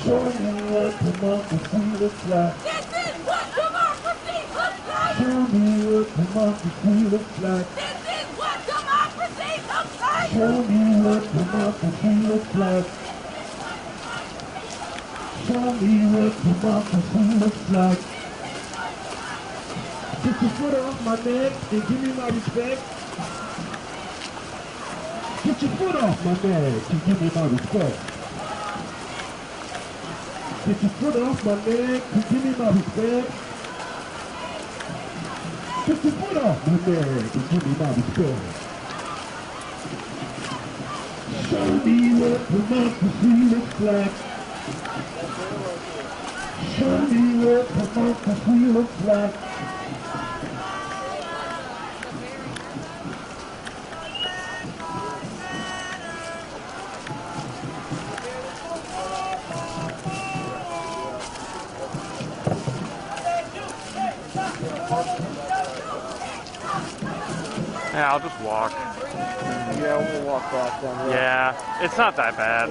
Show me what democracy looks like. This is what democracy looks like. Show me what democracy looks like. This is what democracy looks like. Show me what democracy looks like. Show me what democracy looks like. Get your foot off my neck and give me my respect. Get your foot off my neck and give me my respect. Get your foot off my neck and give me my respect. Get your foot off my neck and give me my respect. Show me what democracy looks like. Show me what democracy looks like. Yeah, I'll just walk. Yeah, we'll walk back then. Yeah, it's not that bad.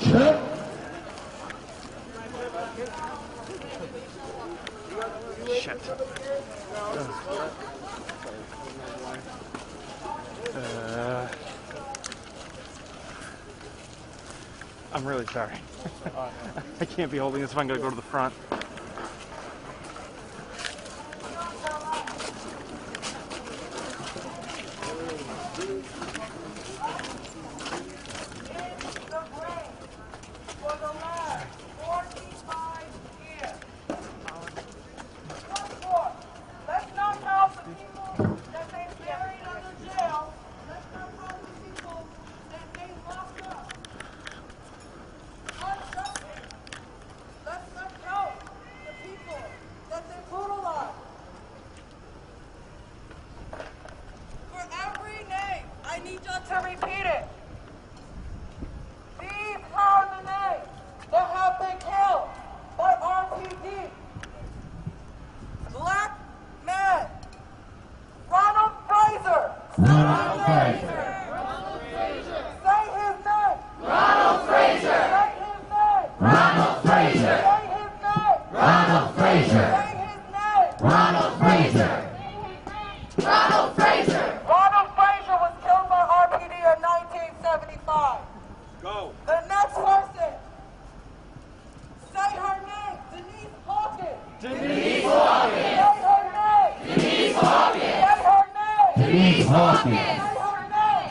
Check. Shit. I'm really sorry. I can't be holding this if I'm going to go to the front.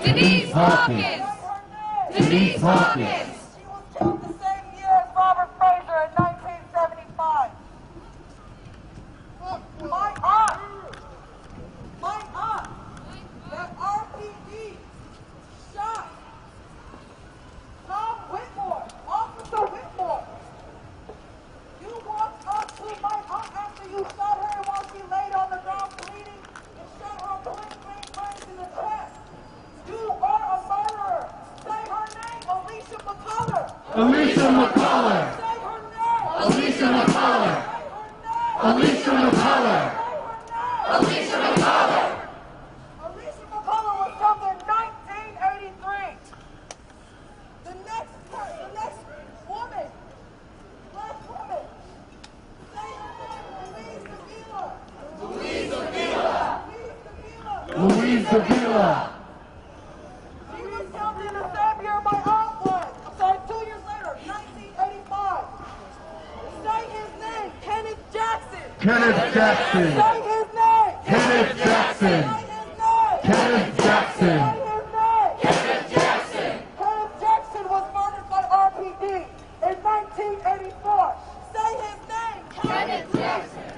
Denise Hawkins! Denise Hawkins! She was killed the same year as Robert Fraser in 1975. My aunt, that RPD shot Tom Whitmore, Officer Whitmore. You walked up to my aunt after you shot her while she laid on the ground bleeding and shot her point blank in the chest. You are a murderer. Say her name, Alicia McCullough. Alicia McCullough. Say her name. Alicia McCullough. Alicia McCullough. Alicia McCullough. Alicia McCullough was killed in 1983. The next woman, black woman. Say her name, Louise Davila. Louise Davila. She was killed in the same year my aunt was. I'm sorry, 2 years later, 1985. Say his name, Kenneth Jackson. Kenneth Jackson. Say his name. Kenneth Jackson. Say his name. Kenneth Jackson. Say his name. Kenneth Jackson. Kenneth Jackson was murdered by RPD in 1984. Say his name. Kenneth Jackson.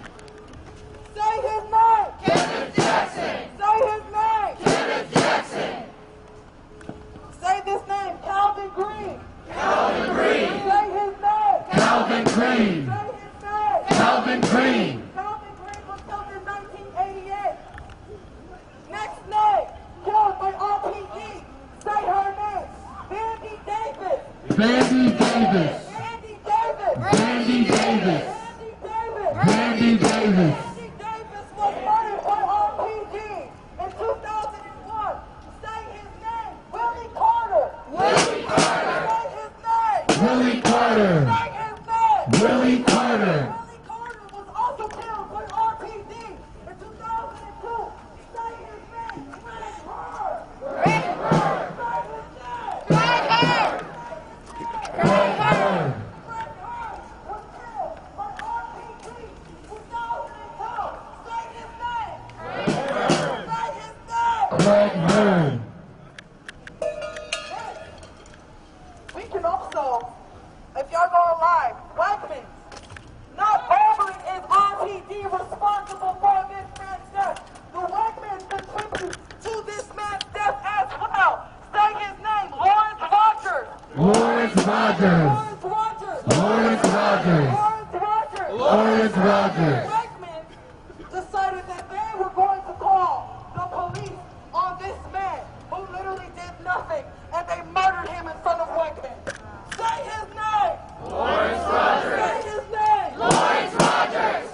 Say his name. Kenneth Jackson. Say his name. Kenneth Jackson. Say this name, Calvin Green. Calvin Green. Say his name. Calvin Randy Davis. Randy Davis. Randy Davis. Randy Randy Davis. Davis. Randy Davis was murdered by RPG in 2001. Say his name. Willie Carter. Willie Carter. Say his name. Willie Carter. Say his name. Willie Carter. Willie Carter was also killed by RPG in 2002. Say his name. Greg Hurd. Greg Hurd. Say his name. Greg Hurd. Greg Hurd was killed by RPG 2002. Say his name. Say his name. Greg Hurd. We can also, if y'all go live, Wegmans. Not only is RPD responsible for this man's death, the Wegmans contribute to this man's death as well. Say his name, Lawrence Rogers. Lawrence Rogers. Lawrence Rogers. Lawrence Rogers. Lawrence Rogers. Lawrence Rogers. Wegmans decided that they were going to call the police on this man who literally did nothing, and they murdered him in front of Wegmans. Say his name. Lawrence Rogers. Say his name. Lawrence Rogers.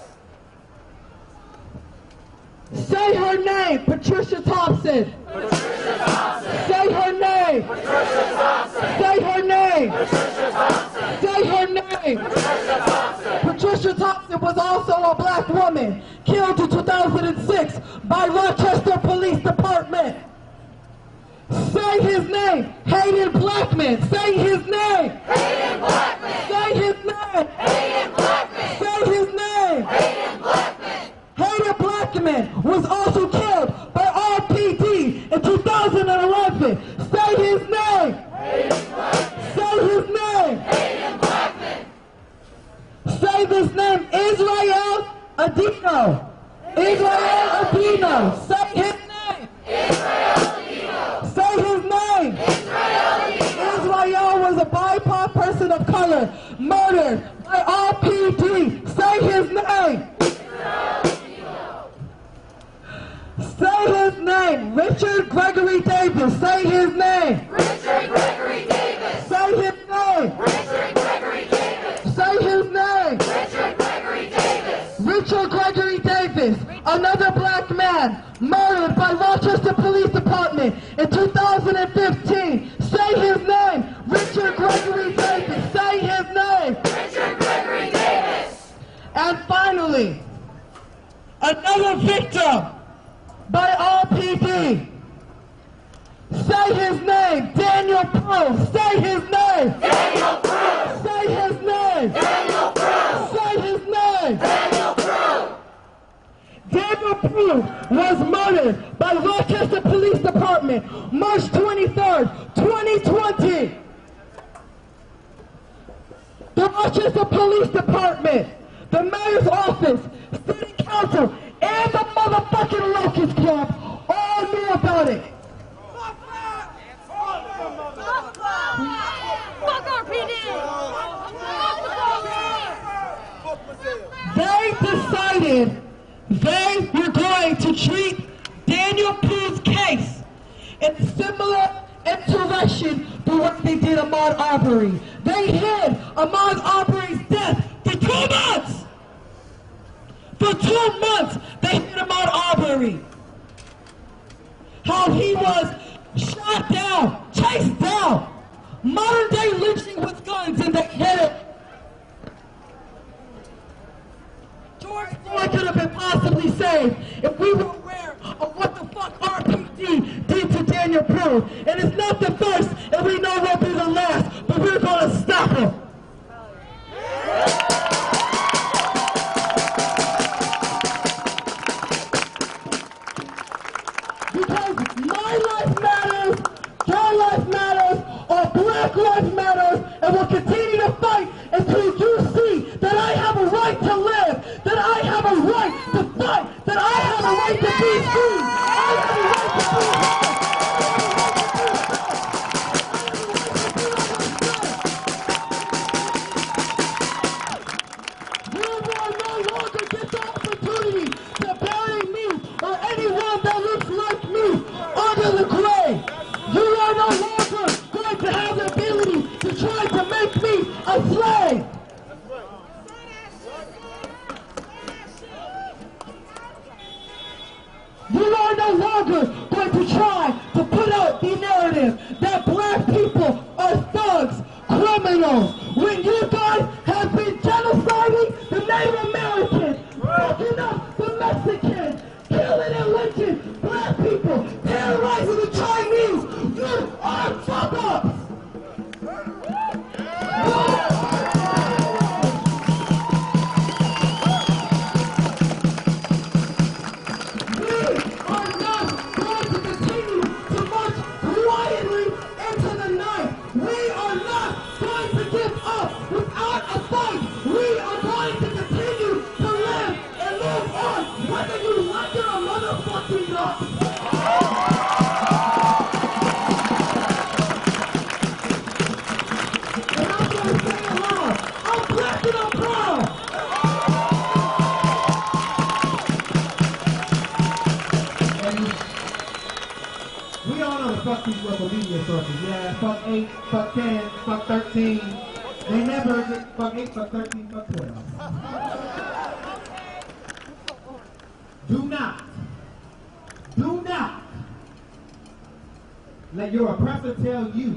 Say her name, Patricia Thompson. Patricia Thompson. Say her name. Patricia Thompson. Say her name. Patricia Thompson. Say her name. Patricia Thompson. Patricia Thompson was also a black woman killed in 2006 by Rochester Police Department. Say his name, Hayden Blackman. Say his name. Hayden Blackman. Say his name. Hayden Blackman. Say his name. Hayden Blackman. Hayden Blackman was also killed by RPD in 2011. Say his name. Hayden Blackman. Say his name. Hayden Blackman. Say this name, Israel Adino. Israel Adino. Say his name. Israel Adino. Say his name. Israel Adino. Israel was a BIPOC person of color murdered by RPD. Say his name. Say his name. Richard Gregory Davis. Say his name. Richard Gregory Davis. Say his name. Richard Gregory Davis. Say his name. Richard Gregory Davis. Richard Gregory Davis, another black man, murdered by Rochester Police Department in 2015. Say his name. Richard Gregory Davis. Say his name. Richard Gregory Davis. And finally, another victim by RPD. Say his name. Daniel Prude. Say his name. Daniel Prude. Say his name. Daniel Prude. Say his name. Daniel Prude. Daniel Prude was murdered by Rochester Police Department March 23rd, 2020. The Rochester Police Department, the mayor's office, city council, and the motherfucking Locust Club all knew about it. Fuck RPD! They decided they were going to treat Daniel Prude's case in similar interaction to what they did Ahmaud Arbery. They hid Ahmaud Arbery's death for 2 months! For 2 months, they hid Ahmaud Arbery. How he was shot down, chased down, modern day lynching with guns, and they hid it. George Floyd could have been possibly saved if we were aware of what the fuck RPD did to Daniel Prude. And it's not the first, and we know won't be the last, but we're gonna stop him. Because my life matters, your life matters, or black life matters, and we'll continue to fight until you see that I have a right to live, that I have a right to fight, that I have a right to be free. I have a right to be You will no longer get the opportunity to bury me or anyone that looks like me under the grave. You are no longer going to have the ability to try to criminals. When you guys have been genociding the Native Americans, fucking up the Mexicans, killing and lynching black people, terrorizing the Chinese, you are fuck-ups. Fuck these local media sources. Yeah, fuck 8, fuck 10, fuck 13. They never get fuck 8, fuck 13, fuck 12. Do not let your oppressor tell you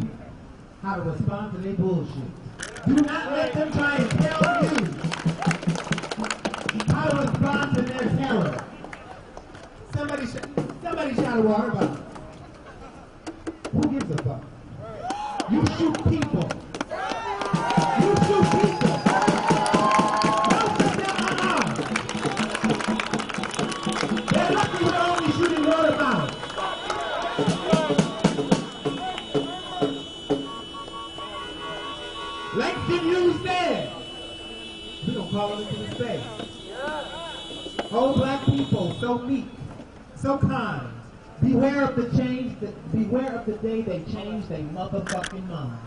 how to respond to their bullshit. Do not let them try and tell you how to respond to their terror. Somebody shout a water bottle. Who gives a fuck? You shoot people. You shoot people. Don't put them on arms. They're lucky we're only shooting water bottles. Langston Hughes said, we're going to call it into the space. Oh, black people, so meek, so kind. Beware of the change. Beware of the day they change their motherfucking mind.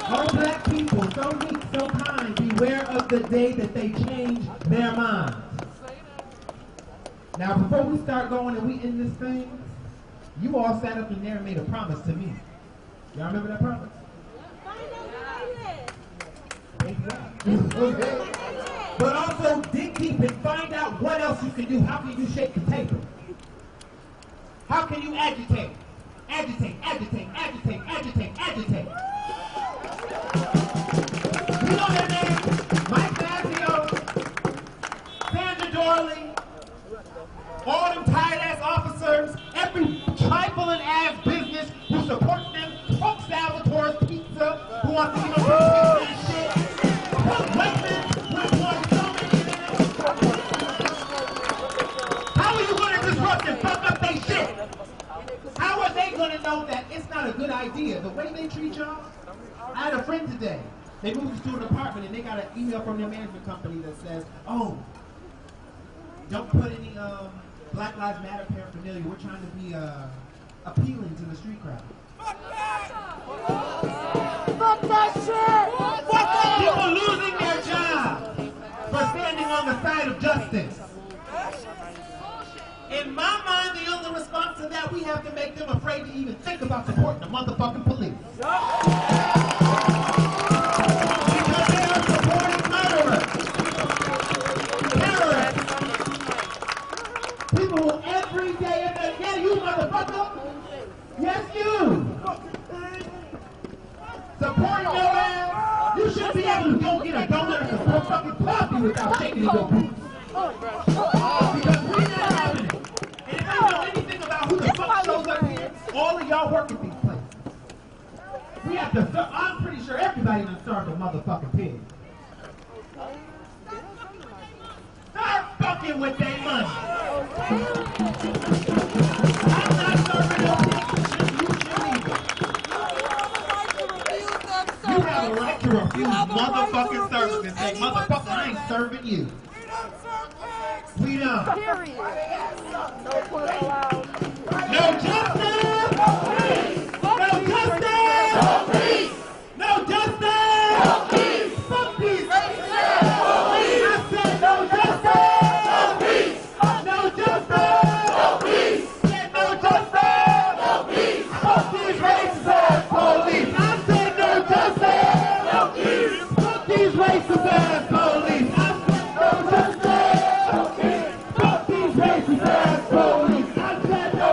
All black people, so meek, so kind. Beware of the day that they change their minds. Now, before we start going and we end this thing, you all sat up in there and made a promise to me. Y'all remember that promise? Okay. But also dig deep and find out what else you can do. How can you shake the table? How can you agitate? Agitate, agitate, agitate, agitate, agitate. You know their names? Mike Mazzio, Sandra Dorley, all them tired-ass officers, every trifling ass business who supports them, Coke Salvatore's Pizza, who wants to give them and shit. How are you going to disrupt and fuck up their shit? How are they going to know that it's not a good idea? The way they treat y'all? I had a friend today. They moved to an apartment and they got an email from their management company that says, oh, don't put any Black Lives Matter paraphernalia. We're trying to be appealing to the street crowd. Fuck that! Fuck that shit! Fuck that! People losing their job for standing on the side of justice. In my mind, the only response to that, we have to make them afraid to even think about supporting the motherfucking police. Because they are supporting murderers, terrorists, people who every day, yeah, you motherfucker, yes you, supporting your ass. You should be able to go get a donut or some fucking coffee without shaking your boots. Because we're not having it. And if you know anything about who the fuck shows up here, all of y'all work at these places. We have to, I'm pretty sure everybody done starved a motherfucking pig. Start fucking with their money. I'm not serving no pigs. You shouldn't either. You have a right to refuse motherfucking service and say, motherfucker, I ain't serving you. We don't. Period. No pussy allowed. No justice! No peace! No justice! No peace! No justice! No peace! Fuck these racist police! I said no justice! No peace! No justice! No peace! Said no justice! No peace! Fuck these racist police! I said no justice! No peace! Fuck these racist ass police! I said no justice! No peace! Fuck these racist ass police! I said no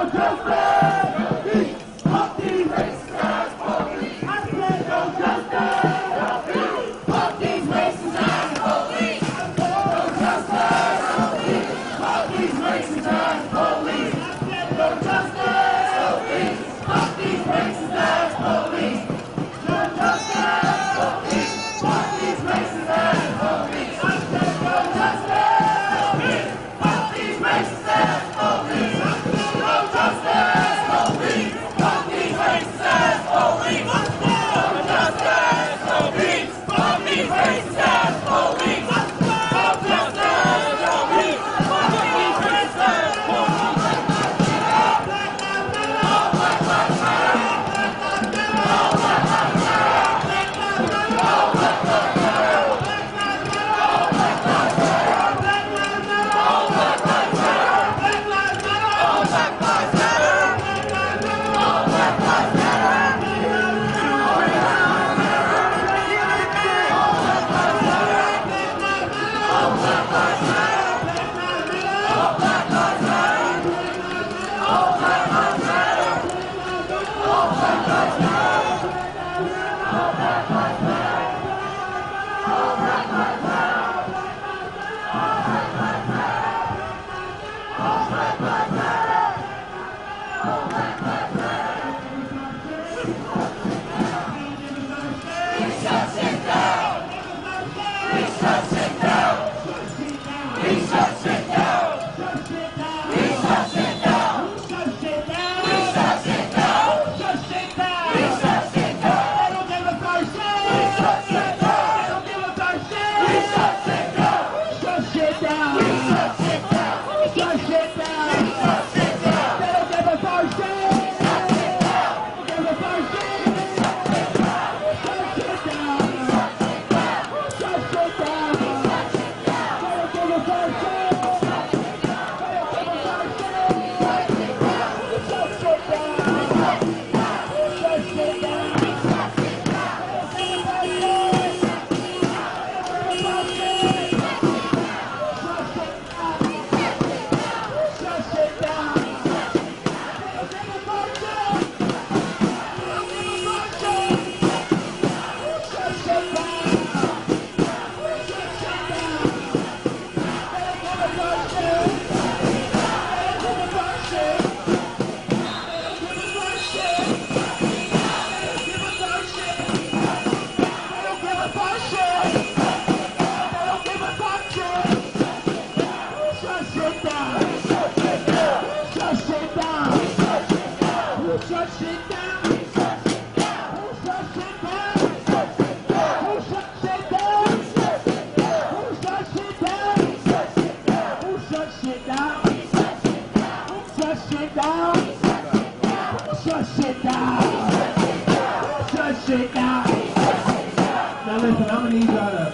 Now listen, I'm gonna need y'all to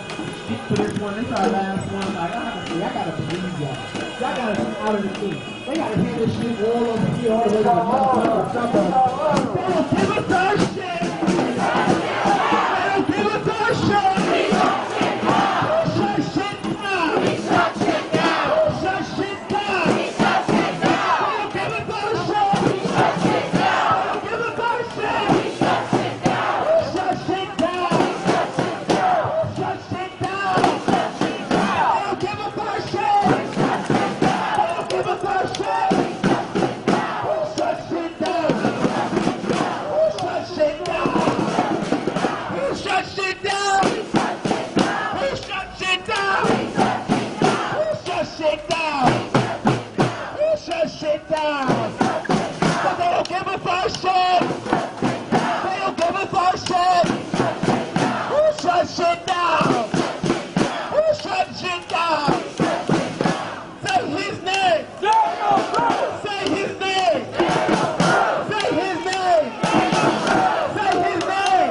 stick to this one. This our last one. Like, I gotta believe y'all. Y'all gotta come out of the thing. They gotta hear this shit all over here, all the way to the motherfucker. They don't give us our shit. They don't give us our shit. Shut shit down. Shut shit down. Shut shit down. Shut shit down. They don't give us our shit. Shut shit down. They don't give us our shit. Shut shit down. Shut shit down. Shut shit down. They don't give us our shit. They don't give us our shit. Shut shit down. Shut shit down. Who shut shit down? Who shut shit down? Who shut shit down? Who shut shit down? But they don't give us our shit. They don't give us our shit. Who shut shit down? Who shut shit down? Say his name. Say his name. Say his name. Say his name. Say his name.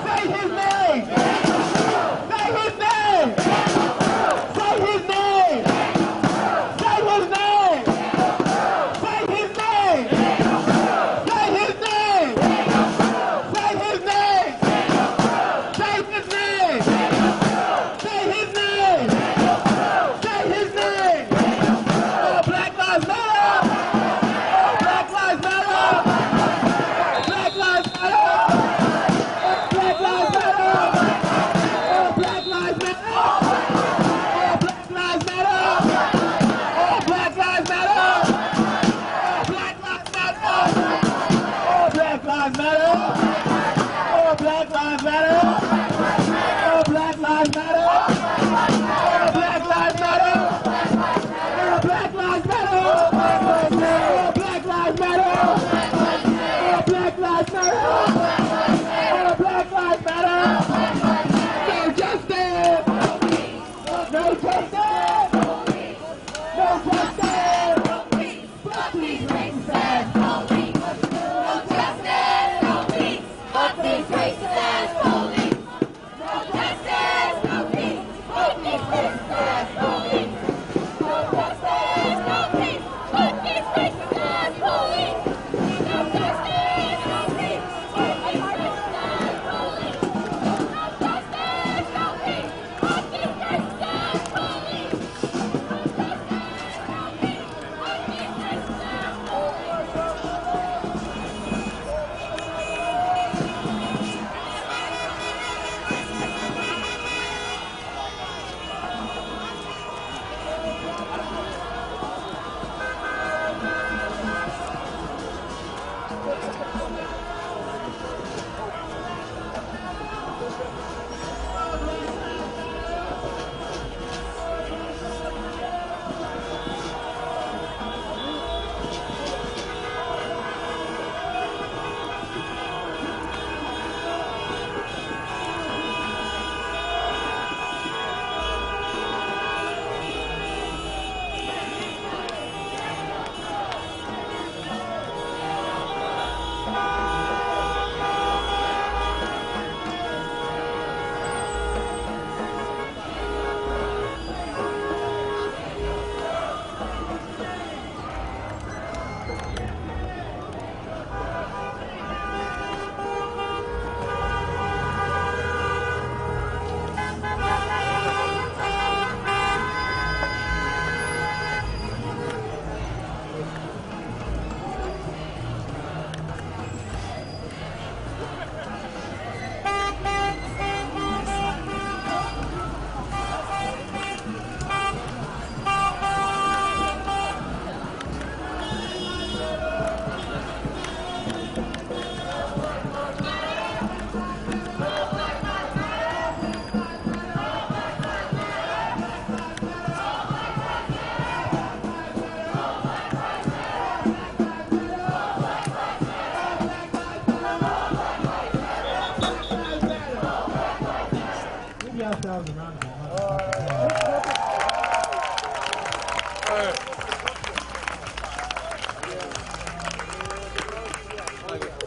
Say his name. Say his name. Say his name. Say his name. Say his name. Say his name. Say his name. Say his name. Say his name. Oh, Black Lives Matter. Oh, Black Lives Matter. Black Lives Matter. Black Lives Matter. Oh, Black Lives Matter. Oh, Black Lives Matter. Oh, Black Lives Matter. Oh, Black Lives Matter. Oh, Black Lives Matter. Oh, Black Lives Matter. Oh, Black Lives Matter. Oh, Black Lives Matter. Oh, Black Lives Matter. Oh, Black Lives Matter. Oh, Black Lives Matter. Oh, Black Lives Matter. No justice. No justice. No justice. Fuck these racist ass police. No justice. No peace. Fuck these racist ass police. No justice. No peace. Fuck these racist ass police. No justice. No peace. Fuck these racist ass police. No justice. No peace. Fuck these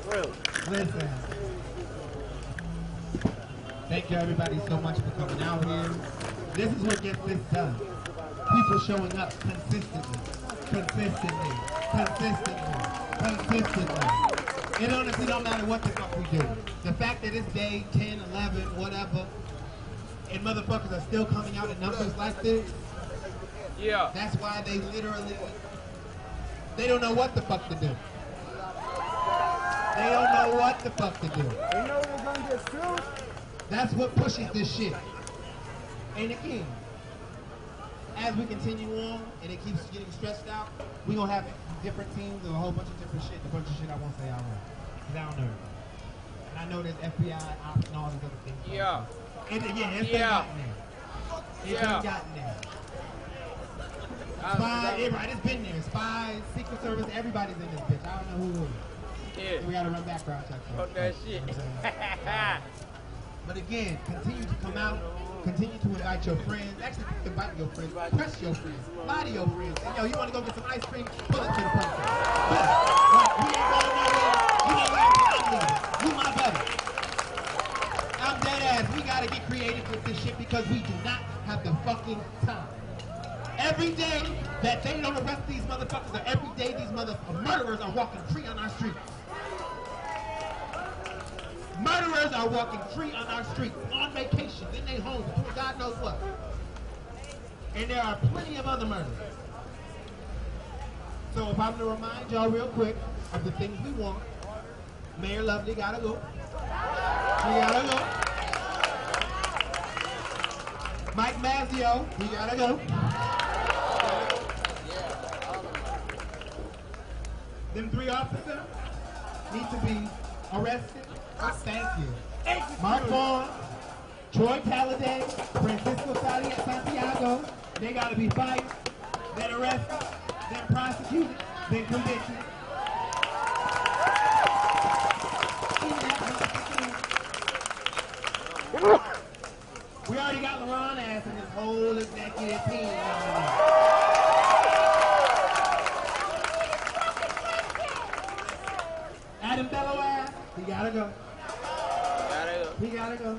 Listen. Thank you everybody so much for coming out here. This is what gets this done. People showing up consistently. It honestly don't matter what the fuck we do. The fact that it's day 10, 11, whatever, and motherfuckers are still coming out in numbers like this, Yeah. that's why they literally, they don't know what the fuck to do. They don't know what the fuck to do. They know they're gonna get sued. That's what pushes this shit. And again, as we continue on and it keeps getting stretched out, we're gonna have different teams and a whole bunch of different shit. A bunch of shit I won't say out loud. Because I don't know. And I know there's FBI, ops, and all these other things. Yeah. And yeah, it's gotten there. It's gotten there. Spies, right, it's been there. Spies, Secret Service, everybody's in this bitch. I don't know who is. Yeah. So we gotta run background checks. Fuck that shit. But again, continue to come out, continue to invite your friends. Actually, invite your friends, press your friends, lie to your friends. And yo, you want to go get some ice cream? Pull it to the person. Right, we ain't going nowhere. You ain't like you my buddy. I'm dead ass. We gotta get creative with this shit because we do not have the fucking time. Every day that they don't arrest these motherfuckers, or every day these murderers are walking free on our streets. Murderers are walking free on our streets, on vacation, in their homes, doing God knows what. And there are plenty of other murders. So if I'm to remind y'all real quick of the things we want, Mayor Lovely gotta go. He gotta go. Mike Mazzio, he gotta go. Them 3 officers need to be arrested. Thank you. Mark Vaughn, Troy Talladay, Francisco Sally at Santiago, they gotta be fired, then arrested, then prosecuted, then convicted. We already got LaRon ass and his whole executive team. Adam Bello ass, he gotta go. He gotta go.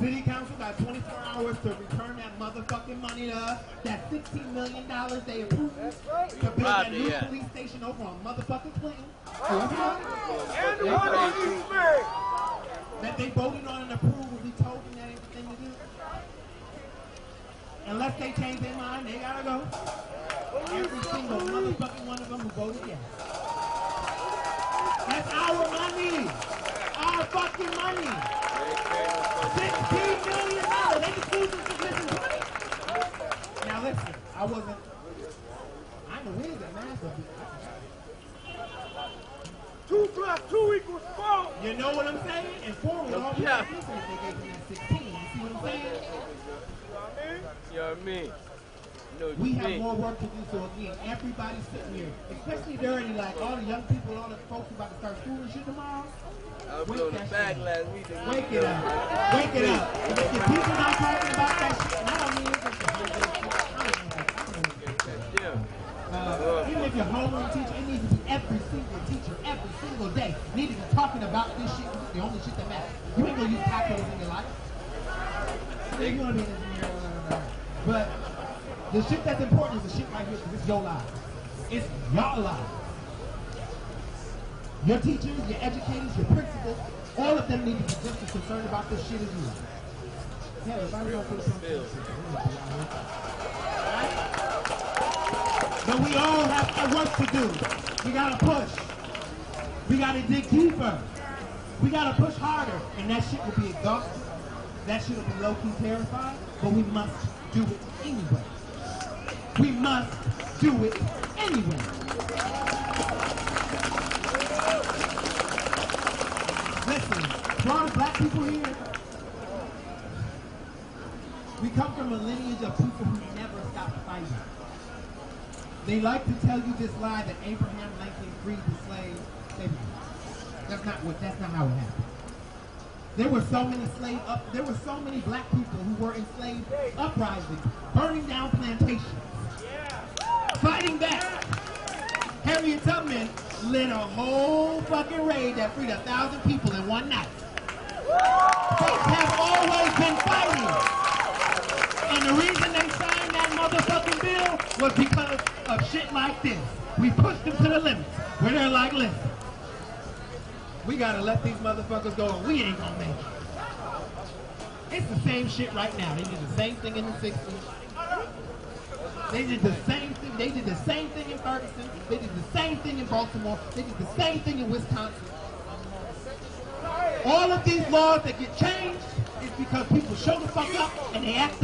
City Council got 24 hours to return that motherfucking money to us. That $16 million they approved to build that new police station over on motherfucking Clinton. That they voted on and approved when we told them that ain't the thing to do. Unless they change their mind, they gotta go. Every single motherfucking one of them who voted yes. That's our money. Our fucking money. $16 million. They just lose this position 20. Now listen, I know where's that master. 2 + 2 = 4. You know what I'm saying? And 4 was all the answer if they gave them that 16. You see what I'm saying? You know what I mean? We have more work to do, so again, everybody sitting here, especially during like all the young people, all the folks who about to start school and shit tomorrow. I was on the back last week. Wake it up. Wake it up. If the people not talking about that shit, and I don't mean it just even if you're homeroom teacher, it needs to be every single teacher, every single day, needs to be talking about this shit. This is the only shit that matters. You ain't gonna use calculus in your life. You wanna be an engineer, but the shit that's important is the shit right here, because it's your life. It's your life. Your teachers, your educators, your principals, all of them need to be just as concerned about this shit as you. Yeah, everybody don't put something. But we all have work to do. We gotta push. We gotta dig deeper. We gotta push harder. And that shit will be exhausting. That shit will be low-key terrifying. But we must do it anyway. We must do it anyway. Listen, for all the black people here, we come from a lineage of people who never stopped fighting. They like to tell you this lie that Abraham Lincoln freed the slaves. That's not how it happened. There were so many black people who were enslaved uprisings, burning down plantations, fighting back. Harriet Tubman lit a whole fucking raid that freed 1,000 people in one night. States have always been fighting. And the reason they signed that motherfucking bill was because of shit like this. We pushed them to the limits. Where they're like, listen, we gotta let these motherfuckers go and we ain't gonna make it. It's the same shit right now. They did the same thing in the 60s. They did the same thing. They did the same thing in Ferguson. They did the same thing in Baltimore. They did the same thing in Wisconsin. All of these laws that get changed is because people show the fuck up and they act the